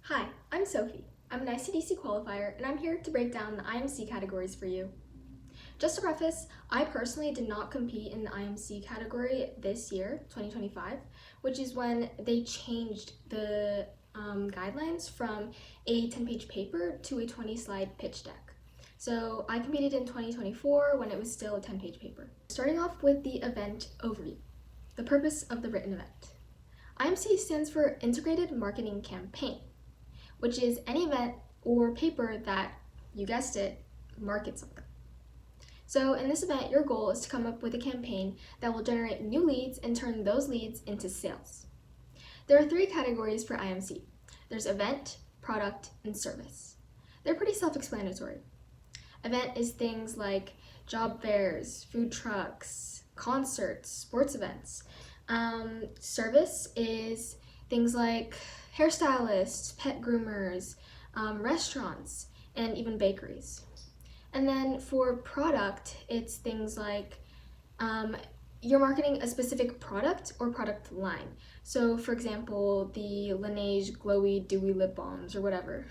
Hi, I'm Sophie. I'm an ICDC qualifier, and I'm here to break down the IMC categories for you. Just to preface, I personally did not compete in the IMC category this year, 2025, which is when they changed the guidelines from a 10-page paper to a 20-slide pitch deck. So I competed in 2024 when it was still a 10-page paper. Starting off with the event overview, the purpose of the written event. IMC stands for Integrated Marketing Campaign, which is any event or paper that, you guessed it, markets something. So in this event, your goal is to come up with a campaign that will generate new leads and turn those leads into sales. There are 3 categories for IMC. There's event, product, and service. They're pretty self-explanatory. Event is things like job fairs, food trucks, concerts, sports events. Service is things like hairstylists, pet groomers, restaurants, and even bakeries. And then for product, it's things like you're marketing a specific product or product line. So for example, the Laneige Glowy Dewy Lip Balms or whatever.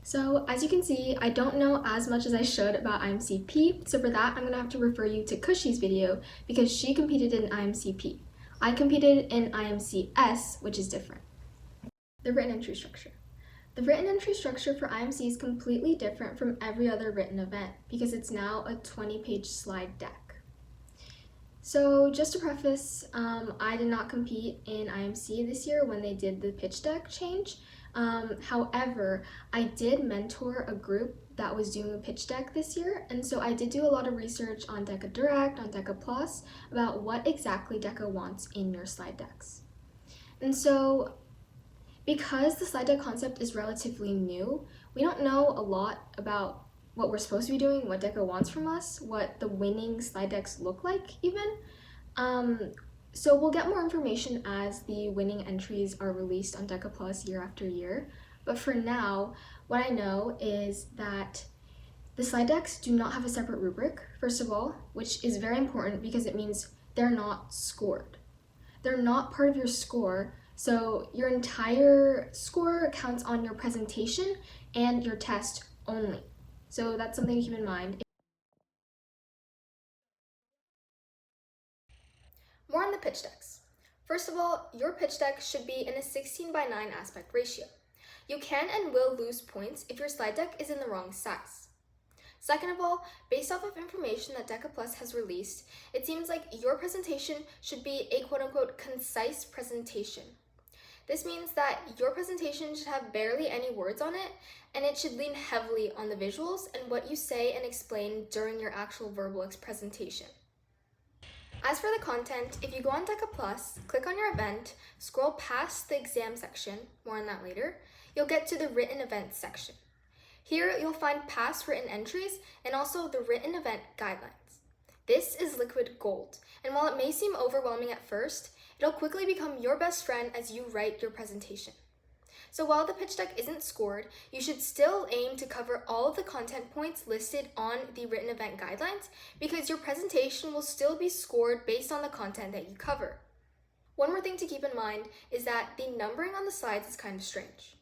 So as you can see, I don't know as much as I should about IMCP, so for that I'm going to have to refer you to Cushy's video because she competed in IMCP. I competed in IMCS, which is different. The written entry structure. The written entry structure for IMC is completely different from every other written event because it's now a 20-page slide deck. So just to preface, I did not compete in IMC this year when they did the pitch deck change. However, I did mentor a group that was doing a pitch deck this year, and so I did do a lot of research on Deca Direct, on Deca Plus, about what exactly Deca wants in your slide decks. And so, because the slide deck concept is relatively new, we don't know a lot about what we're supposed to be doing, what Deca wants from us, what the winning slide decks look like even. So we'll get more information as the winning entries are released on Deca Plus year after year. But for now, what I know is that the slide decks do not have a separate rubric, first of all, which is very important because it means they're not scored. They're not part of your score, so your entire score counts on your presentation and your test only. So that's something to keep in mind. More on the pitch decks. First of all, your pitch deck should be in a 16:9 aspect ratio. You can and will lose points if your slide deck is in the wrong size. Second of all, based off of information that Deca Plus has released, it seems like your presentation should be a quote-unquote concise presentation. This means that your presentation should have barely any words on it, and it should lean heavily on the visuals and what you say and explain during your actual verbal presentation. As for the content, if you go on Deca Plus, click on your event, scroll past the exam section, more on that later, you'll get to the written events section. Here you'll find past written entries and also the written event guidelines. This is liquid gold, and while it may seem overwhelming at first, it'll quickly become your best friend as you write your presentation. So while the pitch deck isn't scored, you should still aim to cover all of the content points listed on the written event guidelines because your presentation will still be scored based on the content that you cover. One more thing to keep in mind is that the numbering on the slides is kind of strange.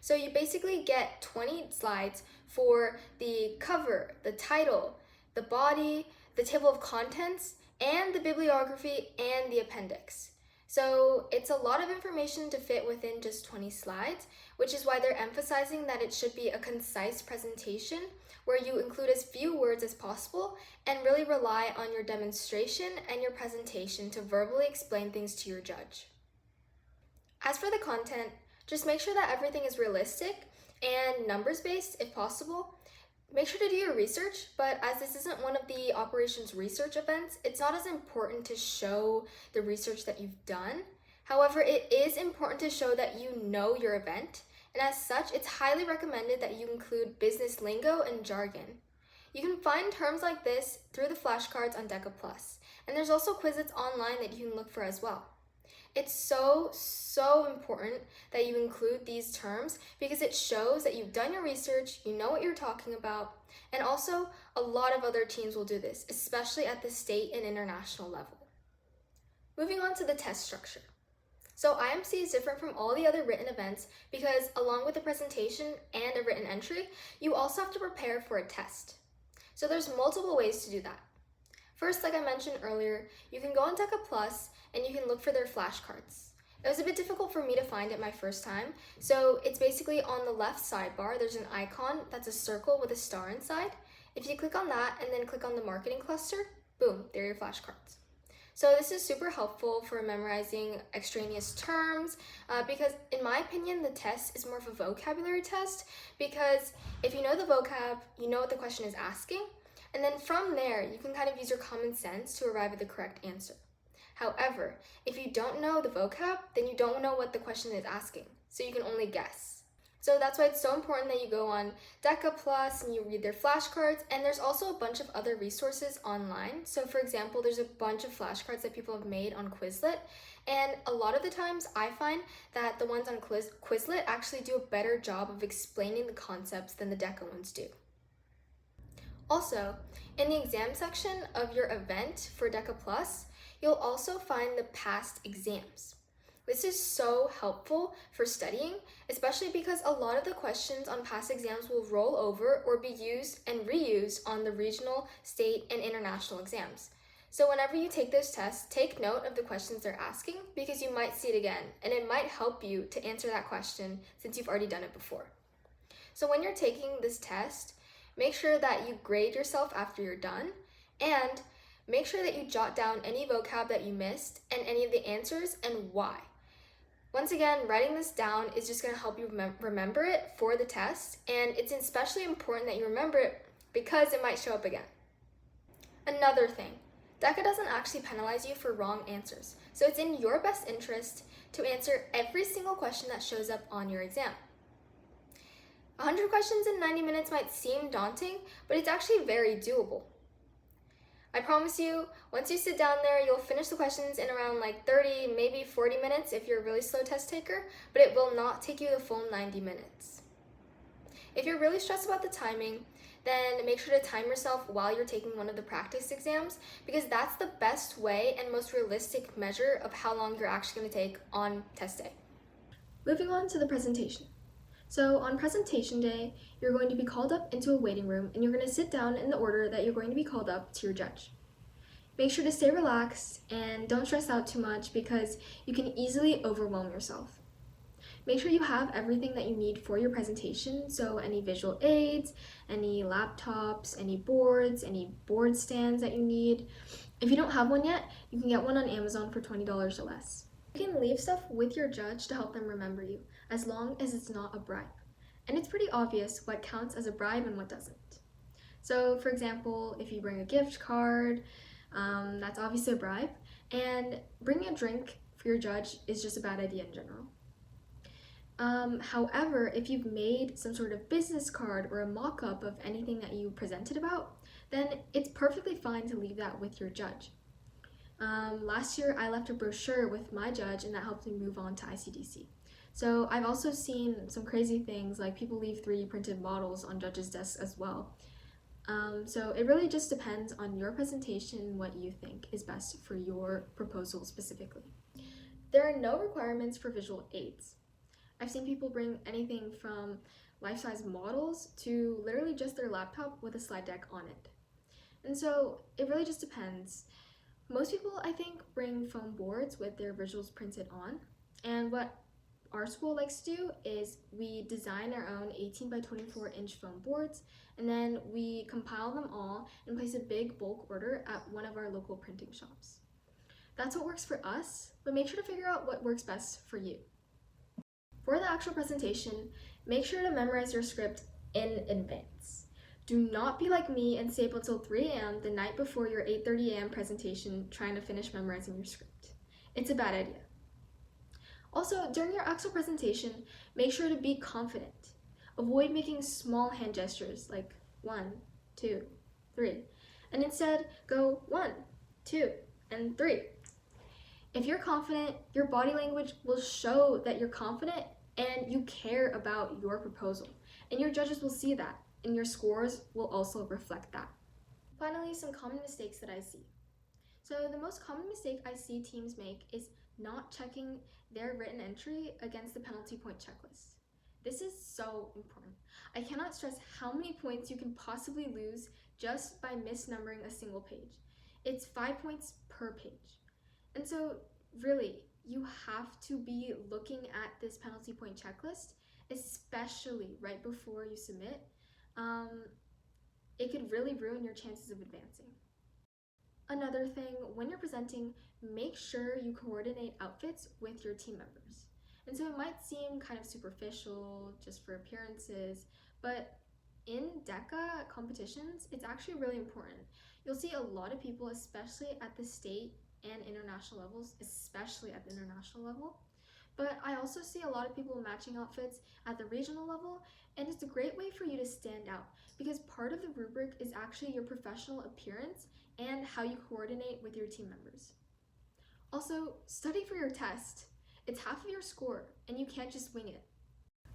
So you basically get 20 slides for the cover, the title, the body, the table of contents, and the bibliography and the appendix. So it's a lot of information to fit within just 20 slides, which is why they're emphasizing that it should be a concise presentation where you include as few words as possible and really rely on your demonstration and your presentation to verbally explain things to your judge. As for the content, just make sure that everything is realistic and numbers-based if possible. Make sure to do your research, but as this isn't one of the operations research events, it's not as important to show the research that you've done. However, it is important to show that you know your event, and as such, it's highly recommended that you include business lingo and jargon. You can find terms like this through the flashcards on Deca Plus, and there's also quizzes online that you can look for as well. It's so important that you include these terms because it shows that you've done your research, you know what you're talking about, and also a lot of other teams will do this, especially at the state and international level. Moving on to the test structure. So IMC is different from all the other written events because along with a presentation and a written entry, you also have to prepare for a test. So there's multiple ways to do that. First, like I mentioned earlier, you can go on DECA Plus and you can look for their flashcards. It was a bit difficult for me to find it my first time, so it's basically on the left sidebar, there's an icon that's a circle with a star inside. If you click on that and then click on the marketing cluster, boom, there are your flashcards. So this is super helpful for memorizing extraneous terms because in my opinion, the test is more of a vocabulary test because if you know the vocab, you know what the question is asking, and then from there, you can kind of use your common sense to arrive at the correct answer. However, if you don't know the vocab, then you don't know what the question is asking, so you can only guess. So that's why it's so important that you go on DECA Plus and you read their flashcards, and there's also a bunch of other resources online. So for example, there's a bunch of flashcards that people have made on Quizlet, and a lot of the times I find that the ones on Quizlet actually do a better job of explaining the concepts than the DECA ones do. Also, in the exam section of your event for DECA Plus, you'll also find the past exams. This is so helpful for studying, especially because a lot of the questions on past exams will roll over or be used and reused on the regional, state, and international exams. So whenever you take those tests, take note of the questions they're asking because you might see it again, and it might help you to answer that question since you've already done it before. So when you're taking this test, make sure that you grade yourself after you're done, and make sure that you jot down any vocab that you missed and any of the answers and why. Once again, writing this down is just going to help you remember it for the test, and it's especially important that you remember it because it might show up again. Another thing, DECA doesn't actually penalize you for wrong answers, so it's in your best interest to answer every single question that shows up on your exam. 100 questions in 90 minutes might seem daunting, but it's actually very doable. I promise you, once you sit down there, you'll finish the questions in around like 30, maybe 40 minutes if you're a really slow test taker, but it will not take you the full 90 minutes. If you're really stressed about the timing, then make sure to time yourself while you're taking one of the practice exams because that's the best way and most realistic measure of how long you're actually going to take on test day. Moving on to the presentation. So on presentation day, you're going to be called up into a waiting room and you're going to sit down in the order that you're going to be called up to your judge. Make sure to stay relaxed and don't stress out too much because you can easily overwhelm yourself. Make sure you have everything that you need for your presentation, so any visual aids, any laptops, any boards, any board stands that you need. If you don't have one yet, you can get one on Amazon for $20 or less. You can leave stuff with your judge to help them remember you, as long as it's not a bribe. And it's pretty obvious what counts as a bribe and what doesn't. So for example, if you bring a gift card, that's obviously a bribe, and bringing a drink for your judge is just a bad idea in general. However, if you've made some sort of business card or a mock-up of anything that you presented about, then it's perfectly fine to leave that with your judge. Last year, I left a brochure with my judge, and that helped me move on to ICDC. So I've also seen some crazy things, like people leave 3D printed models on judges' desks as well. So it really just depends on your presentation and what you think is best for your proposal specifically. There are no requirements for visual aids. I've seen people bring anything from life-size models to literally just their laptop with a slide deck on it. And so it really just depends. Most people, I think, bring foam boards with their visuals printed on. And what our school likes to do is we design our own 18 by 24 inch foam boards, and then we compile them all and place a big bulk order at one of our local printing shops. That's what works for us, but make sure to figure out what works best for you. For the actual presentation, make sure to memorize your script in advance. Do not be like me and stay up until 3 a.m. the night before your 8:30 a.m. presentation trying to finish memorizing your script. It's a bad idea. Also, during your actual presentation, make sure to be confident. Avoid making small hand gestures like 1, 2, 3, and instead go 1, 2, and 3. If you're confident, your body language will show that you're confident and you care about your proposal, and your judges will see that, and your scores will also reflect that. Finally, some common mistakes that I see. So the most common mistake I see teams make is not checking their written entry against the penalty point checklist. This is so important. I cannot stress how many points you can possibly lose just by misnumbering a single page. It's 5 points per page. And so, really, you have to be looking at this penalty point checklist, especially right before you submit. It could really ruin your chances of advancing. Another thing, when you're presenting, make sure you coordinate outfits with your team members. And so it might seem kind of superficial just for appearances, but in DECA competitions, it's actually really important. You'll see a lot of people, especially at the state and international levels, especially at the international level. But I also see a lot of people matching outfits at the regional level, and it's a great way for you to stand out because part of the rubric is actually your professional appearance and how you coordinate with your team members. Also, study for your test. It's half of your score, and you can't just wing it.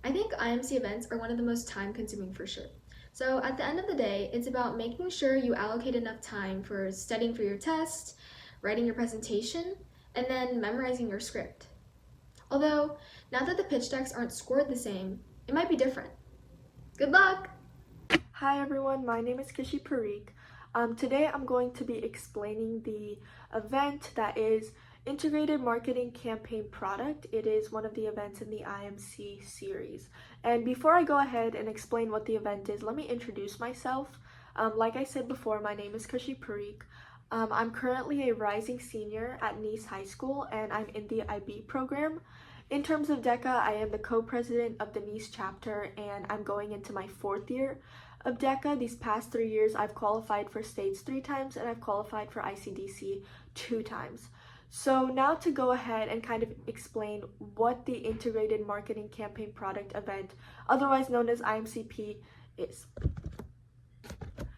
I think IMC events are one of the most time-consuming for sure. So at the end of the day, it's about making sure you allocate enough time for studying for your test, writing your presentation, and then memorizing your script. Although, now that the pitch decks aren't scored the same, it might be different. Good luck! Hi everyone, my name is Kishi Parikh. Today I'm going to be explaining the event that is Integrated Marketing Campaign Product. It is one of the events in the IMC series. And before I go ahead and explain what the event is, let me introduce myself. Like I said before, my name is Kishi Parikh. I'm currently a rising senior at Nice High School and I'm in the IB program. In terms of DECA, I am the co-president of the Nice chapter and I'm going into my 4th year of DECA. These past 3 years, I've qualified for states 3 times and I've qualified for ICDC 2 times. So now to go ahead and kind of explain what the Integrated Marketing Campaign Product event, otherwise known as IMCP, is.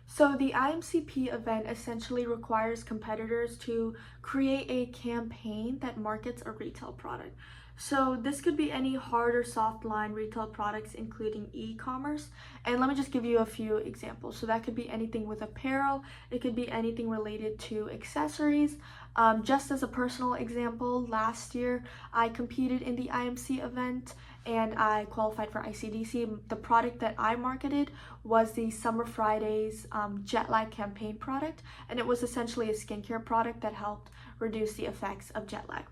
So the IMCP event essentially requires competitors to create a campaign that markets a retail product. So this could be any hard or soft line retail products, including e-commerce. And let me just give you a few examples. So that could be anything with apparel. It could be anything related to accessories. Just as a personal example, last year I competed in the IMC event and I qualified for ICDC. The product that I marketed was the Summer Fridays jet lag campaign product, and it was essentially a skincare product that helped reduce the effects of jet lag.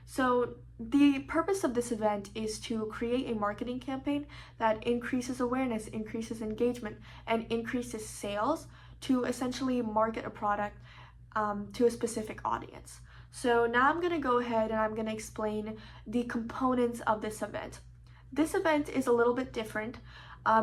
So the purpose of this event is to create a marketing campaign that increases awareness, increases engagement, and increases sales to essentially market a product to a specific audience. So now I'm going to go ahead and I'm going to explain the components of this event. This event is a little bit different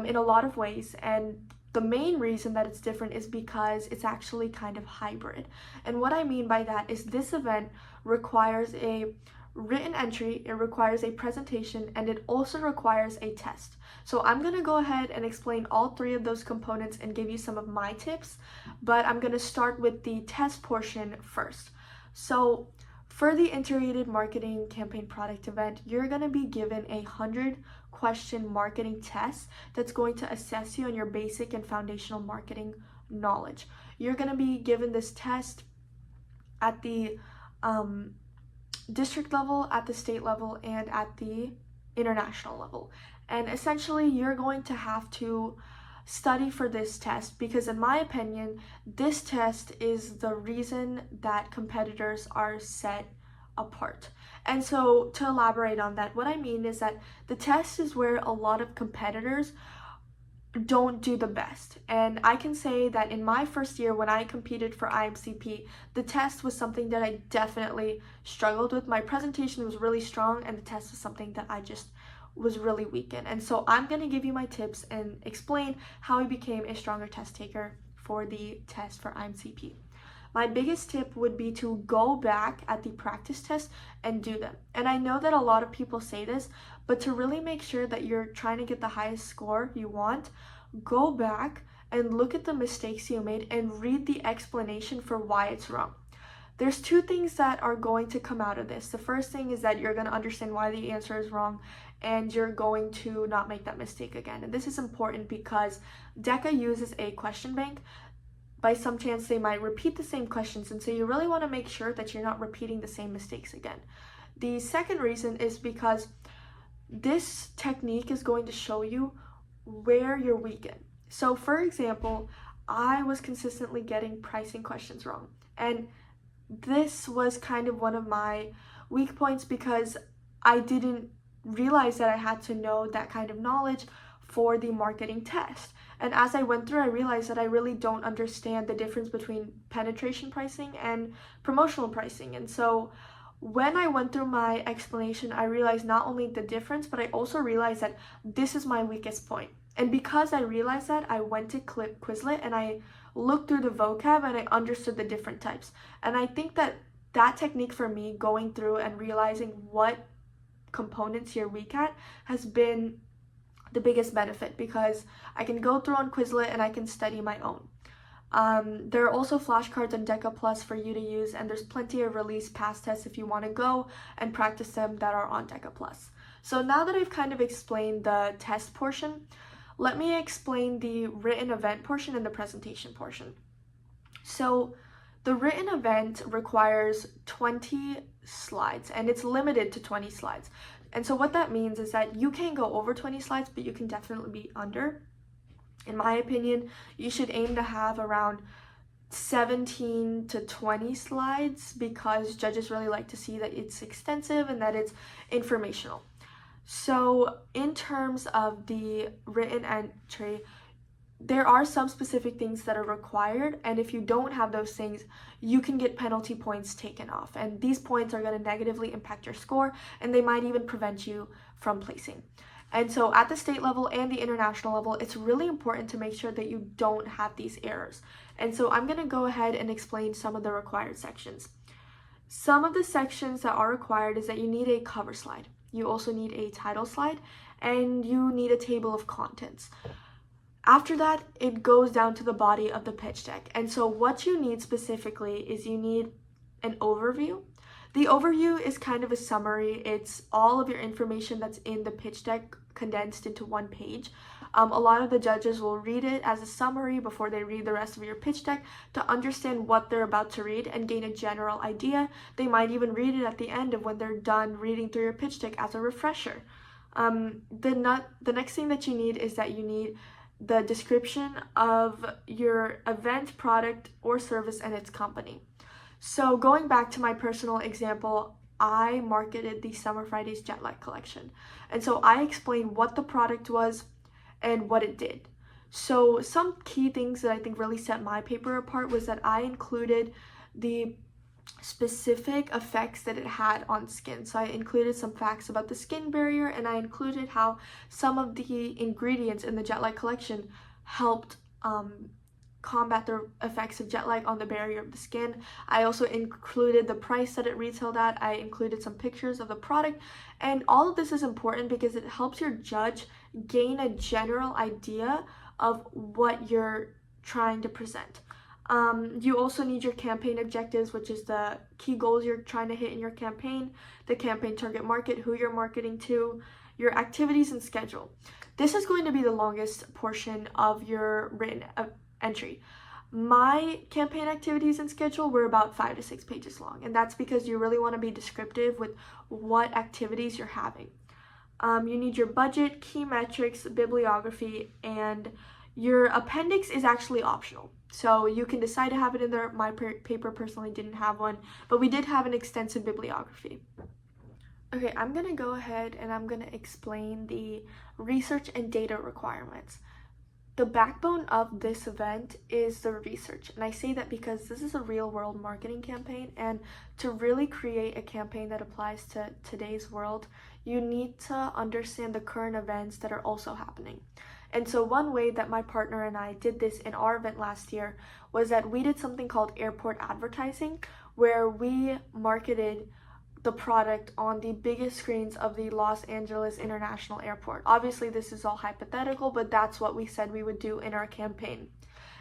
in a lot of ways, and the main reason that it's different is because it's actually kind of hybrid. And what I mean by that is this event requires a written entry, it requires a presentation, and it also requires a test. So I'm going to go ahead and explain all 3 of those components and give you some of my tips, but I'm going to start with the test portion first. So for the Integrated Marketing Campaign Product event, you're going to be given a 100-question marketing test that's going to assess you on your basic and foundational marketing knowledge. You're going to be given this test at the district level, at the state level, and at the international level. And essentially, you're going to have to study for this test because, in my opinion, this test is the reason that competitors are set apart. And so, to elaborate on that, what I mean is that the test is where a lot of competitors don't do the best. And I can say that in my first year when I competed for IMCP, the test was something that I definitely struggled with. My presentation was really strong and the test was something that I just was really weak in. And so I'm going to give you my tips and explain how I became a stronger test taker for the test for IMCP. My biggest tip would be to go back at the practice test and do them. And I know that a lot of people say this, but to really make sure that you're trying to get the highest score you want, go back and look at the mistakes you made and read the explanation for why it's wrong. There's 2 things that are going to come out of this. The first thing is that you're going to understand why the answer is wrong and you're going to not make that mistake again. And this is important because DECA uses a question bank. By some chance, they might repeat the same questions, and so you really want to make sure that you're not repeating the same mistakes again. The second reason is because this technique is going to show you where you're weak in. So for example, I was consistently getting pricing questions wrong, and this was kind of one of my weak points because I didn't realize that I had to know that kind of knowledge for the marketing test. And as I went through, I realized that I really don't understand the difference between penetration pricing and promotional pricing. And so when I went through my explanation, I realized not only the difference, but I also realized that this is my weakest point. And because I realized that, I went to Quizlet and I looked through the vocab and I understood the different types. And I think that that technique for me, going through and realizing what components you're weak at, has been the biggest benefit because I can go through on Quizlet and I can study my own. There are also flashcards on Deca Plus for you to use, and there's plenty of release pass tests if you want to go and practice them that are on Deca Plus. So now that I've kind of explained the test portion, let me explain the written event portion and the presentation portion. So the written event requires 20 slides and it's limited to 20 slides. And so what that means is that you can go over 20 slides, but you can definitely be under. In my opinion, you should aim to have around 17 to 20 slides because judges really like to see that it's extensive and that it's informational. So in terms of the written entry, there are some specific things that are required, and if you don't have those things, you can get penalty points taken off, and these points are going to negatively impact your score, and they might even prevent you from placing. And so at the state level and the international level, it's really important to make sure that you don't have these errors. And so I'm going to go ahead and explain some of the required sections. Some of the sections that are required is that you need a cover slide, you also need a title slide, and you need a table of contents. After that, it goes down to the body of the pitch deck. And so what you need specifically is you need an overview. The overview is kind of a summary. It's all of your information that's in the pitch deck condensed into one page. A lot of the judges will read it as a summary before they read the rest of your pitch deck to understand what they're about to read and gain a general idea. They might even read it at the end of when they're done reading through your pitch deck as a refresher. The next thing that you need is that you need the description of your event, product, or service and its company. So going back to my personal example, I marketed the Summer Fridays Jet Lag collection. And so I explained what the product was and what it did. So some key things that I think really set my paper apart was that I included the specific effects that it had on skin. So I included some facts about the skin barrier, and I included how some of the ingredients in the jet lag collection helped combat the effects of jet lag on the barrier of the skin. I also included the price that it retailed at. I included some pictures of the product, and all of this is important because it helps your judge gain a general idea of what you're trying to present. You also need your campaign objectives, which is the key goals you're trying to hit in your campaign, the campaign target market, who you're marketing to, your activities and schedule. This is going to be the longest portion of your written entry. My campaign activities and schedule were about 5 to 6 pages long, and that's because you really want to be descriptive with what activities you're having. You need your budget, key metrics, bibliography, and your appendix is actually optional. So you can decide to have it in there. My paper personally didn't have one, but we did have an extensive bibliography. Okay, I'm going to go ahead and I'm going to explain the research and data requirements. The backbone of this event is the research, and I say that because this is a real-world marketing campaign, and to really create a campaign that applies to today's world, you need to understand the current events that are also happening. And so one way that my partner and I did this in our event last year was that we did something called airport advertising, where we marketed the product on the biggest screens of the Los Angeles International Airport. Obviously, this is all hypothetical, but that's what we said we would do in our campaign.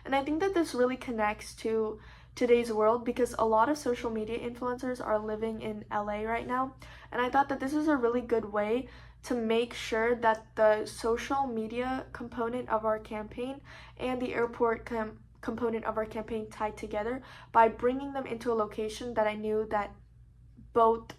And I think that this really connects to today's world because a lot of social media influencers are living in LA right now. And I thought that this is a really good way to make sure that the social media component of our campaign and the airport component of our campaign tied together by bringing them into a location that I knew that both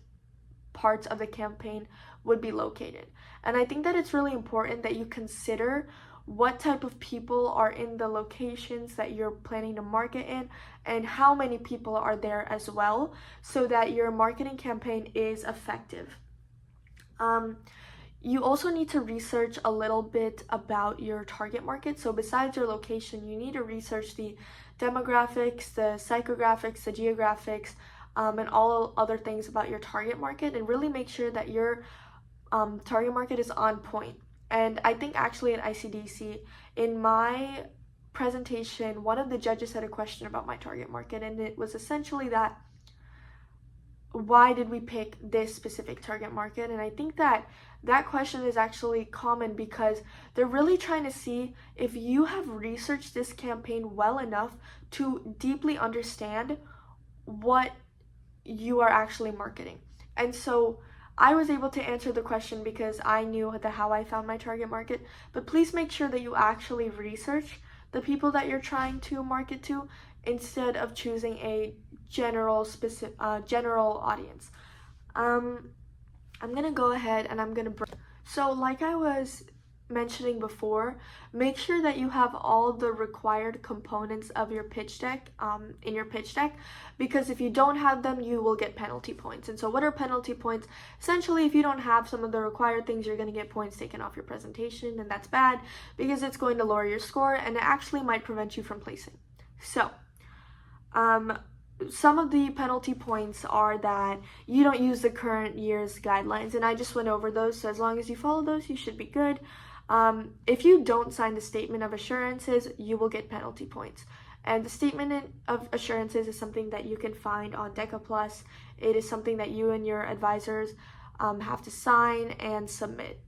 parts of the campaign would be located. And I think that it's really important that you consider what type of people are in the locations that you're planning to market in and how many people are there as well, so that your marketing campaign is effective. You also need to research a little bit about your target market. So besides your location, you need to research the demographics, the psychographics, the geographics, and all other things about your target market, and really make sure that your target market is on point. And I think actually at ICDC, in my presentation, one of the judges had a question about my target market, and it was essentially that, why did we pick this specific target market? And I think that question is actually common because they're really trying to see if you have researched this campaign well enough to deeply understand what you are actually marketing. And so I was able to answer the question because I knew how I found my target market, but please make sure that you actually research the people that you're trying to market to instead of choosing a general audience. I'm gonna go ahead and so like I was mentioning before, make sure that you have all the required components of your pitch deck in your pitch deck, because if you don't have them, you will get penalty points. And so what are penalty points? Essentially, if you don't have some of the required things, you're going to get points taken off your presentation, and that's bad because it's going to lower your score and it actually might prevent you from placing. So some of the penalty points are that you don't use the current year's guidelines, and I just went over those, so as long as you follow those, you should be good. If you don't sign the statement of assurances, you will get penalty points. And the statement of assurances is something that you can find on Deca Plus. It is something that you and your advisors have to sign and submit.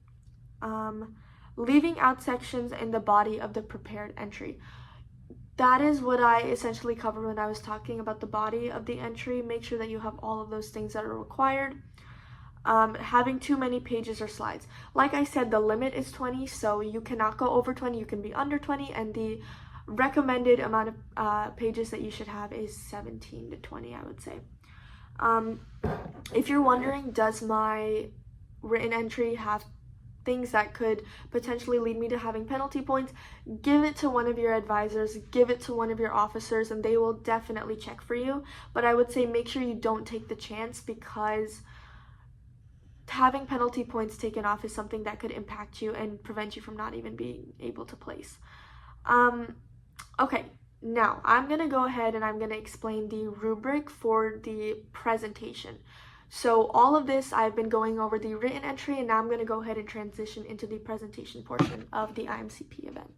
Leaving out sections in the body of the prepared entry. That is what I essentially covered when I was talking about the body of the entry. Make sure that you have all of those things that are required. Having too many pages or slides. Like I said, the limit is 20, so you cannot go over 20, you can be under 20, and the recommended amount of pages that you should have is 17 to 20, I would say. If you're wondering, does my written entry have things that could potentially lead me to having penalty points, give it to one of your advisors, give it to one of your officers, and they will definitely check for you. But I would say make sure you don't take the chance, because having penalty points taken off is something that could impact you and prevent you from not even being able to place. Okay, now I'm going to go ahead and I'm going to explain the rubric for the presentation. So all of this, I've been going over the written entry, and now I'm going to go ahead and transition into the presentation portion of the IMCP event.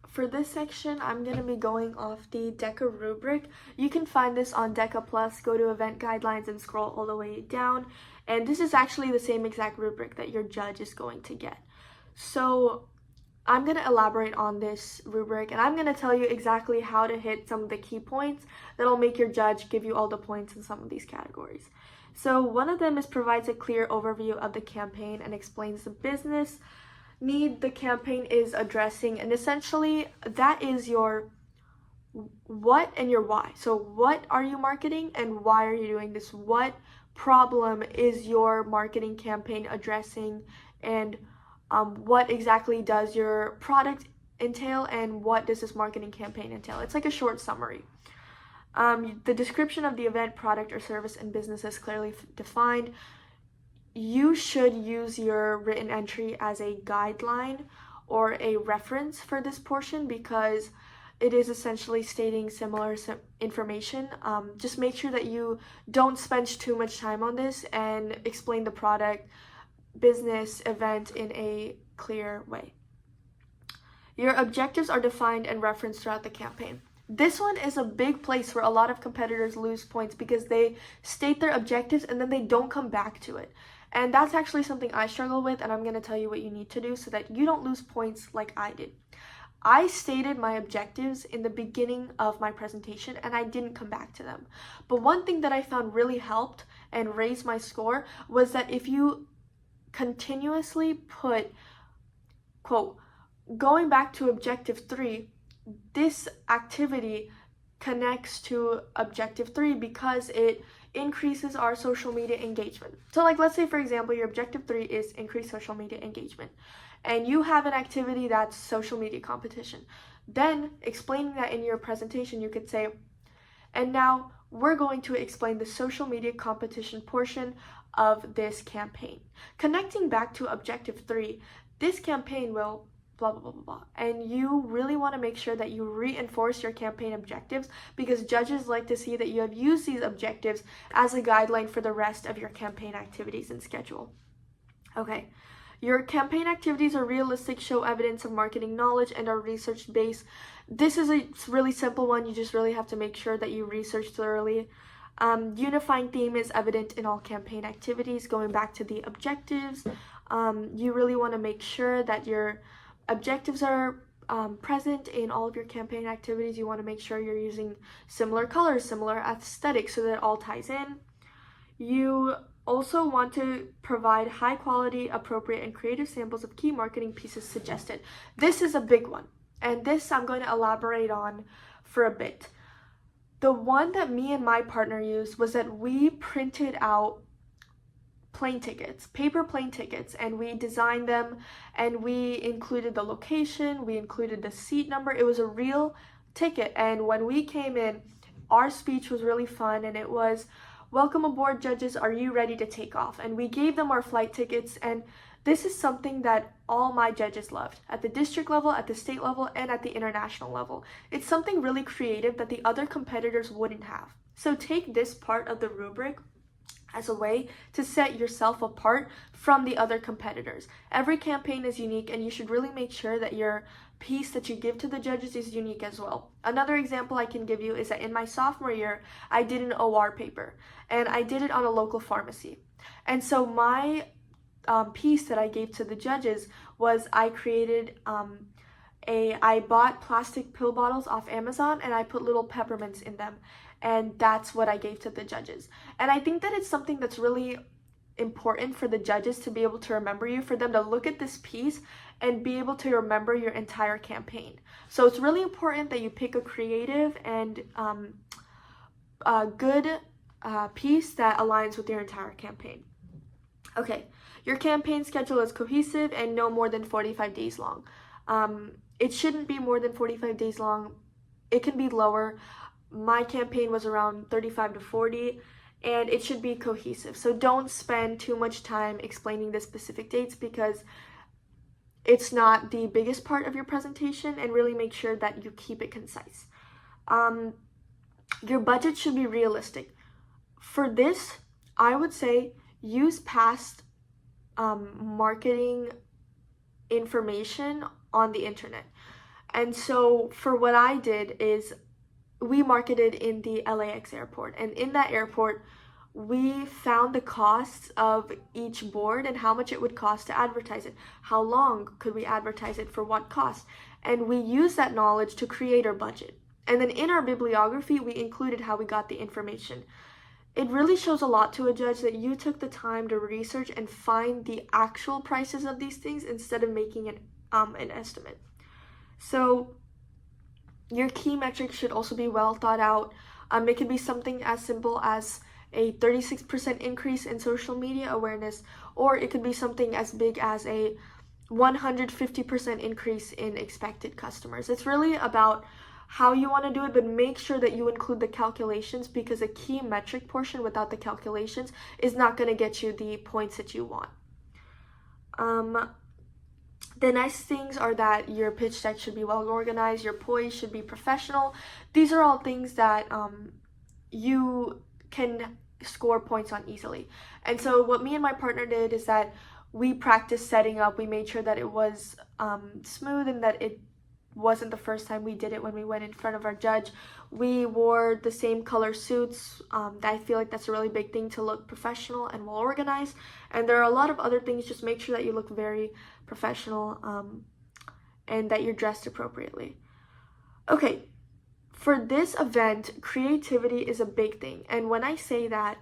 For this section, I'm going to be going off the Deca rubric. You can find this on Deca Plus. Go to event guidelines and scroll all the way down. And this is actually the same exact rubric that your judge is going to get. So I'm going to elaborate on this rubric, and I'm going to tell you exactly how to hit some of the key points that'll make your judge give you all the points in some of these categories. So one of them is provides a clear overview of the campaign and explains the business need the campaign is addressing, and essentially that is your what and your why. So what are you marketing and why are you doing this? What problem is your marketing campaign addressing, and what exactly does your product entail, and what does this marketing campaign entail? It's like a short summary. The description of the event, product, or service and business is clearly defined. You should use your written entry as a guideline or a reference for this portion, because it is essentially stating similar information. Just make sure that you don't spend too much time on this and explain the product, business, event in a clear way. Your objectives are defined and referenced throughout the campaign. This one is a big place where a lot of competitors lose points because they state their objectives and then they don't come back to it. And that's actually something I struggle with, and I'm going to tell you what you need to do so that you don't lose points like I did. I stated my objectives in the beginning of my presentation and I didn't come back to them. But one thing that I found really helped and raised my score was that if you continuously put, quote, going back to objective 3, this activity connects to objective 3 because it increases our social media engagement. So like, let's say for example, your objective 3 is increase social media engagement, and you have an activity that's social media competition. Then explaining that in your presentation, you could say, and now we're going to explain the social media competition portion of this campaign. Connecting back to objective 3, this campaign will blah, blah, blah, blah, blah. And you really want to make sure that you reinforce your campaign objectives, because judges like to see that you have used these objectives as a guideline for the rest of your campaign activities and schedule. Okay. Your campaign activities are realistic, show evidence of marketing knowledge, and are research-based. This is a really simple one. You just really have to make sure that you research thoroughly. Unifying theme is evident in all campaign activities. Going back to the objectives, you really want to make sure that your objectives are present in all of your campaign activities. You want to make sure you're using similar colors, similar aesthetics, so that it all ties in. You also want to provide high quality, appropriate, and creative samples of key marketing pieces suggested. This is a big one, and this I'm going to elaborate on for a bit. The one that me and my partner used was that we printed out plane tickets, paper plane tickets, and we designed them, and we included the location, we included the seat number. It was a real ticket, and when we came in, our speech was really fun, and it was, "Welcome aboard, judges, are you ready to take off?" And we gave them our flight tickets, and this is something that all my judges loved, at the district level, at the state level, and at the international level. It's something really creative that the other competitors wouldn't have. So take this part of the rubric as a way to set yourself apart from the other competitors. Every campaign is unique, and you should really make sure that your piece that you give to the judges is unique as well. Another example I can give you is that in my sophomore year, I did an OR paper, and I did it on a local pharmacy. And so my piece that I gave to the judges was I created I bought plastic pill bottles off Amazon, and I put little peppermints in them, and that's what I gave to the judges. And I think that it's something that's really important for the judges to be able to remember you, for them to look at this piece and be able to remember your entire campaign. So it's really important that you pick a creative and a good piece that aligns with your entire campaign. Okay, your campaign schedule is cohesive and no more than 45 days long. It shouldn't be more than 45 days long. It can be lower. My campaign was around 35 to 40, and it should be cohesive. So don't spend too much time explaining the specific dates, because it's not the biggest part of your presentation, and really make sure that you keep it concise. Your budget should be realistic. For this, I would say use past marketing information on the internet. And so for what I did is we marketed in the LAX airport, and in that airport we found the costs of each board and how much it would cost to advertise it. How long could we advertise it, for what cost? And we used that knowledge to create our budget. And then in our bibliography, we included how we got the information. It really shows a lot to a judge that you took the time to research and find the actual prices of these things instead of making an estimate. So your key metrics should also be well thought out. It could be something as simple as a 36% increase in social media awareness, or it could be something as big as a 150% increase in expected customers. It's really about how you want to do it, but make sure that you include the calculations, because a key metric portion without the calculations is not going to get you the points that you want. The nice things are that your pitch deck should be well organized, your poise should be professional. These are all things that you can score points on easily. And so what me and my partner did is that we practiced setting up. We made sure that it was smooth, and that it wasn't the first time we did it when we went in front of our judge. We wore the same color suits. I feel like that's a really big thing to look professional and well organized. And there are a lot of other things. Just make sure that you look very professional and that you're dressed appropriately. Okay, for this event, creativity is a big thing. And when I say that,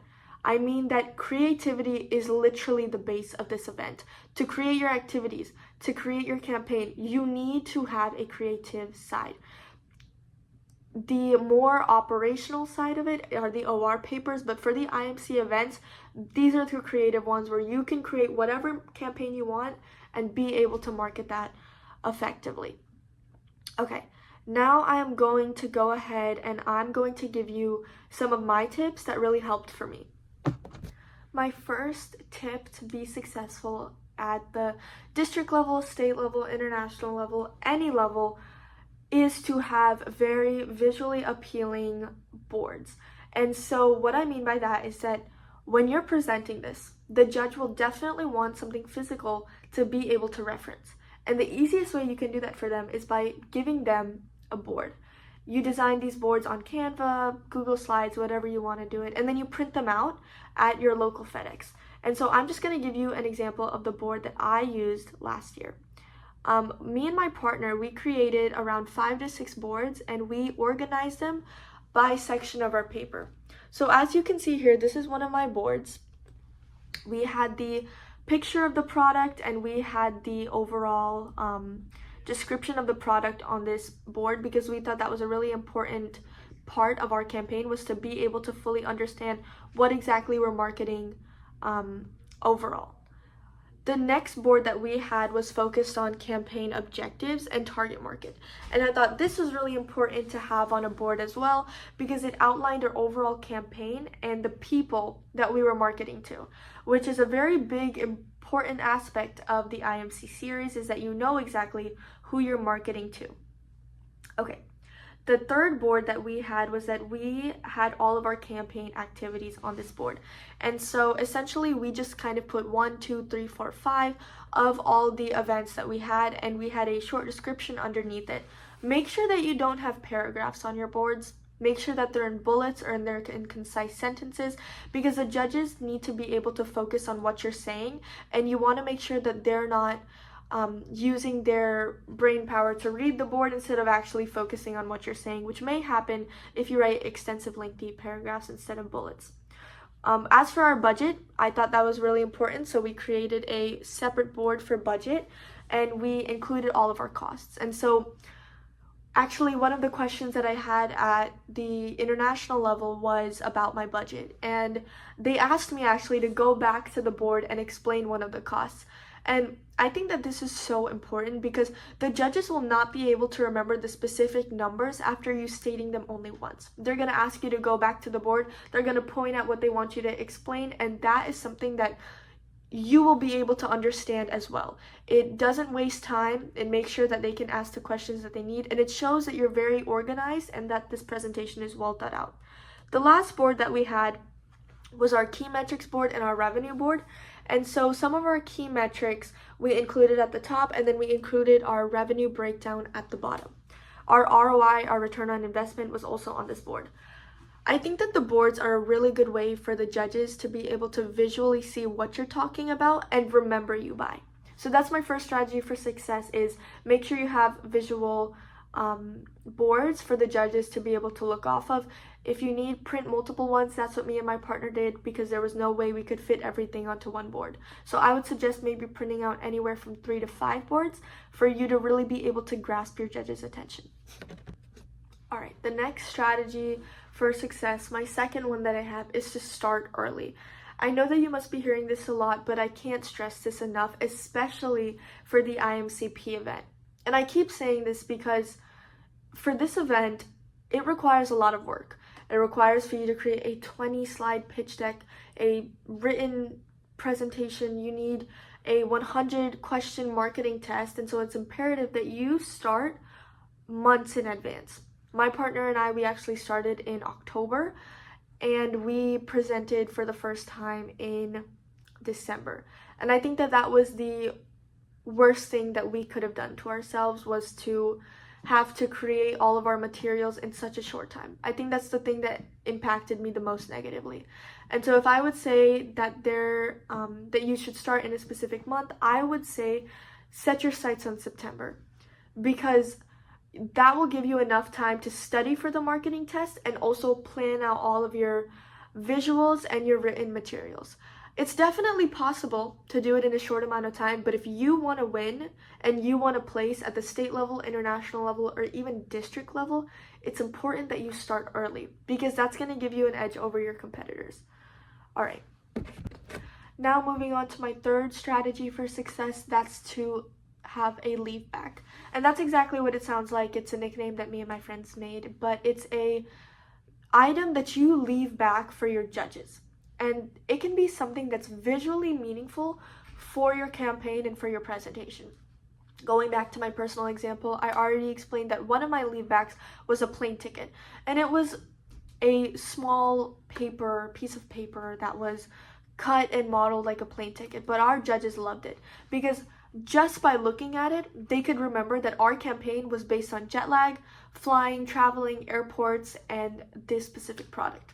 I mean that creativity is literally the base of this event. To create your activities, to create your campaign, you need to have a creative side. the more operational side of it are the OR papers, but for the IMC events, these are the creative ones where you can create whatever campaign you want and be able to market that effectively. Okay, now I am going to go ahead and I'm going to give you some of my tips that really helped for me. My first tip to be successful at the district level, state level, international level, any level, is to have very visually appealing boards. And so what I mean by that is that when you're presenting this, the judge will definitely want something physical to be able to reference. And the easiest way you can do that for them is by giving them a board. You design these boards on Canva, Google Slides, whatever you want to do it, and then you print them out at your local FedEx. And so I'm just going to give you an example of the board that I used last year. Me and my partner, we created around 5 to 6 boards and we organized them by section of our paper. So as you can see here, this is one of my boards. We had the picture of the product and we had the overall description of the product on this board because we thought that was a really important part of our campaign, was to be able to fully understand what exactly we're marketing overall. The next board that we had was focused on campaign objectives and target market. And I thought this was really important to have on a board as well because it outlined our overall campaign and the people that we were marketing to, which is a very big, important aspect of the IMC series, is that you know exactly who you're marketing to. Okay. The third board that we had was that we had all of our campaign activities on this board. And so essentially we just kind of put 1, 2, 3, 4, 5 of all the events that we had, and we had a short description underneath it. Make sure that you don't have paragraphs on your boards. Make sure that they're in bullets or they're in concise sentences, because the judges need to be able to focus on what you're saying, and you want to make sure that they're not using their brain power to read the board instead of actually focusing on what you're saying, which may happen if you write extensive, lengthy paragraphs instead of bullets. As for our budget, I thought that was really important, so we created a separate board for budget and we included all of our costs. And so actually one of the questions that I had at the international level was about my budget, and they asked me actually to go back to the board and explain one of the costs. And I think that this is so important because the judges will not be able to remember the specific numbers after you stating them only once. They're going to ask you to go back to the board. They're going to point out what they want you to explain, and that is something that you will be able to understand as well. It doesn't waste time. It makes sure that they can ask the questions that they need, and it shows that you're very organized and that this presentation is well thought out. The last board that we had was our key metrics board and our revenue board. And so some of our key metrics we included at the top, and then we included our revenue breakdown at the bottom. Our ROI, our return on investment, was also on this board. I think that the boards are a really good way for the judges to be able to visually see what you're talking about and remember you by. So that's my first strategy for success, is make sure you have visual boards for the judges to be able to look off of. If you need, print multiple ones. That's what me and my partner did because there was no way we could fit everything onto one board. So I would suggest maybe printing out anywhere from 3 to 5 boards for you to really be able to grasp your judge's attention. All right, the next strategy for success, my second one that I have, is to start early. I know that you must be hearing this a lot, but I can't stress this enough, especially for the IMCP event. And I keep saying this because for this event, it requires a lot of work. It requires for you to create a 20-slide pitch deck, a written presentation. You need a 100-question marketing test, and so it's imperative that you start months in advance. My partner and I, we actually started in October, and we presented for the first time in December. And I think that that was the worst thing that we could have done to ourselves, was to have to create all of our materials in such a short time. I think that's the thing that impacted me the most negatively. And so if I would say that that you should start in a specific month, I would say set your sights on September, because that will give you enough time to study for the marketing test and also plan out all of your visuals and your written materials. It's definitely possible to do it in a short amount of time, but if you want to win and you want to place at the state level, international level, or even district level, it's important that you start early because that's going to give you an edge over your competitors. All right. Now moving on to my third strategy for success, that's to have a leave back. And that's exactly what it sounds like. It's a nickname that me and my friends made, but it's a item that you leave back for your judges. And it can be something that's visually meaningful for your campaign and for your presentation. Going back to my personal example, I already explained that one of my leave backs was a plane ticket. And it was a small piece of paper that was cut and modeled like a plane ticket. But our judges loved it because just by looking at it, they could remember that our campaign was based on jet lag, flying, traveling, airports, and this specific product.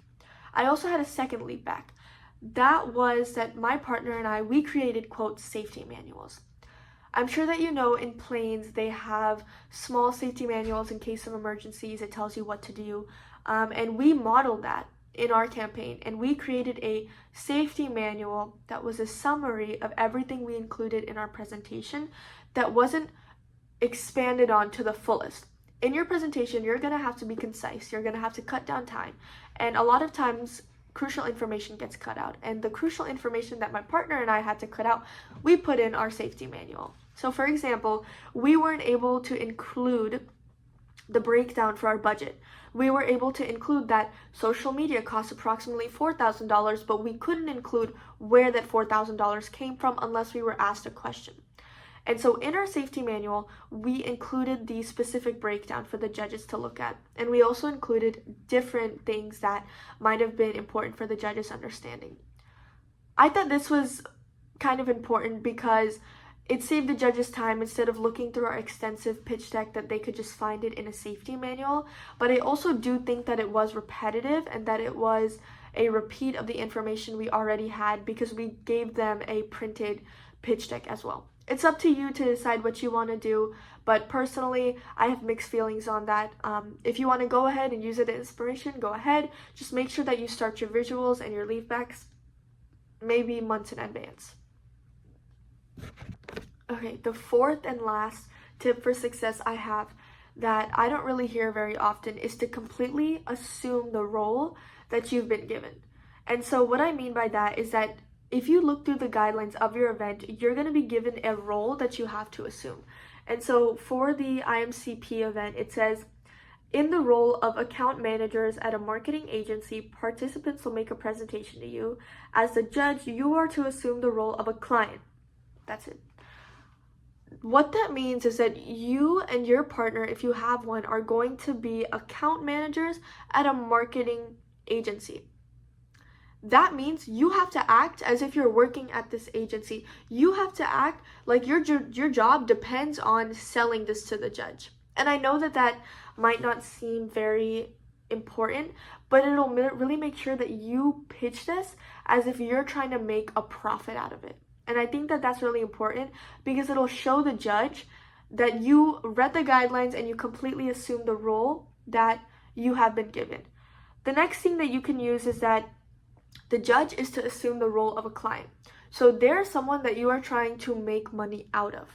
I also had a second leave back. That was that my partner and I, we created, quote, safety manuals. I'm sure that you know in planes they have small safety manuals in case of emergencies. It tells you what to do. And we modeled that in our campaign. And we created a safety manual that was a summary of everything we included in our presentation that wasn't expanded on to the fullest. In your presentation, you're going to have to be concise. You're going to have to cut down time. And a lot of times, crucial information gets cut out. And the crucial information that my partner and I had to cut out, we put in our safety manual. So for example, we weren't able to include the breakdown for our budget. We were able to include that social media costs approximately $4,000, but we couldn't include where that $4,000 came from unless we were asked a question. And so in our safety manual, we included the specific breakdown for the judges to look at. And we also included different things that might have been important for the judges' understanding. I thought this was kind of important because it saved the judges time instead of looking through our extensive pitch deck that they could just find it in a safety manual. But I also do think that it was repetitive and that it was a repeat of the information we already had because we gave them a printed pitch deck as well. It's up to you to decide what you want to do, but personally, I have mixed feelings on that. If you want to go ahead and use it as inspiration, go ahead. Just make sure that you start your visuals and your leave backs maybe months in advance. Okay, the fourth and last tip for success I have that I don't really hear very often is to completely assume the role that you've been given. And so what I mean by that is that if you look through the guidelines of your event, you're going to be given a role that you have to assume. And so for the IMCP event, it says, in the role of account managers at a marketing agency, participants will make a presentation to you. As the judge, you are to assume the role of a client. That's it. What that means is that you and your partner, if you have one, are going to be account managers at a marketing agency. That means you have to act as if you're working at this agency. You have to act like your job depends on selling this to the judge. And I know that that might not seem very important, but it'll really make sure that you pitch this as if you're trying to make a profit out of it. And I think that that's really important because it'll show the judge that you read the guidelines and you completely assume the role that you have been given. The next thing that you can use is that the judge is to assume the role of a client. So they're someone that you are trying to make money out of.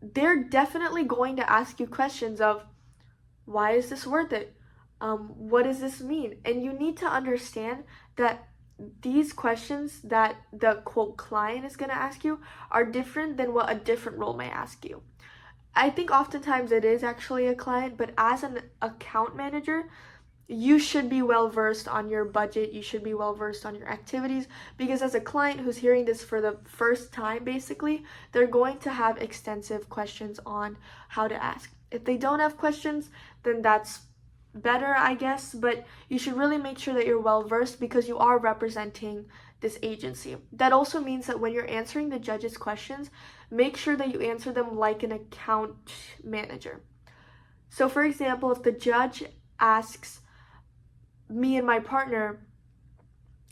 They're definitely going to ask you questions of, why is this worth it? What does this mean? And you need to understand that these questions that the quote client is going to ask you are different than what a different role may ask you. I think oftentimes it is actually a client, but as an account manager, you should be well versed on your budget. You should be well versed on your activities because as a client who's hearing this for the first time, basically, they're going to have extensive questions on how to ask. If they don't have questions, then that's better, I guess, but you should really make sure that you're well versed because you are representing this agency. That also means that when you're answering the judge's questions, make sure that you answer them like an account manager. So for example, if the judge asks me and my partner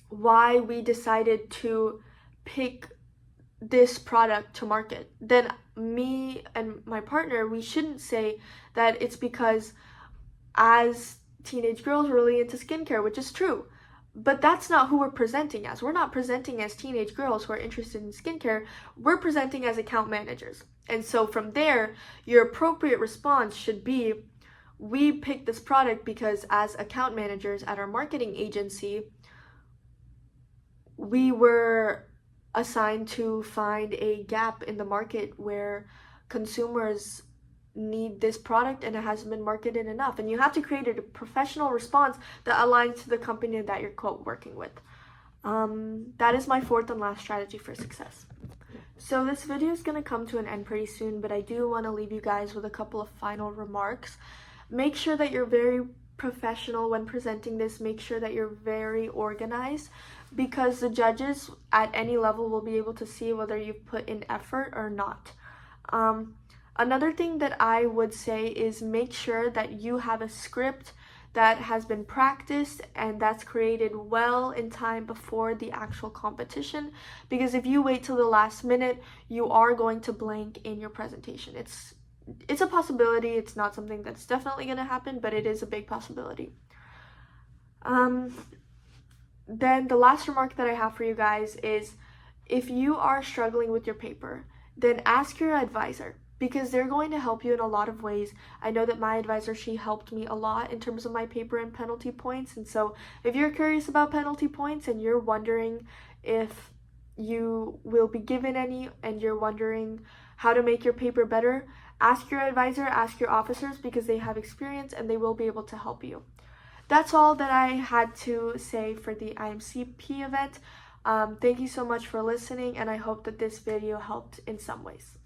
why we decided to pick this product to market, then me and my partner, we shouldn't say that it's because as teenage girls we're really into skincare, which is true. But that's not who we're presenting as. We're not presenting as teenage girls who are interested in skincare. We're presenting as account managers. And so from there, your appropriate response should be, we picked this product because as account managers at our marketing agency, we were assigned to find a gap in the market where consumers need this product and it hasn't been marketed enough. And you have to create a professional response that aligns to the company that you're quote working with. That is my fourth and last strategy for success. So this video is going to come to an end pretty soon, but I do want to leave you guys with a couple of final remarks. Make sure that you're very professional when presenting this. Make sure that you're very organized, because the judges at any level will be able to see whether you've put in effort or not. Another thing that I would say is make sure that you have a script that has been practiced and that's created well in time before the actual competition, because if you wait till the last minute, you are going to blank in your presentation. It's a possibility. It's not something that's definitely going to happen, but it is a big possibility. Then the last remark that I have for you guys is, if you are struggling with your paper, then ask your advisor, because they're going to help you in a lot of ways. I know that my advisor, she helped me a lot in terms of my paper and penalty points. And so if you're curious about penalty points and you're wondering if you will be given any, and you're wondering how to make your paper better, ask your advisor, ask your officers, because they have experience and they will be able to help you. That's all that I had to say for the IMCP event. Thank you so much for listening, and I hope that this video helped in some ways.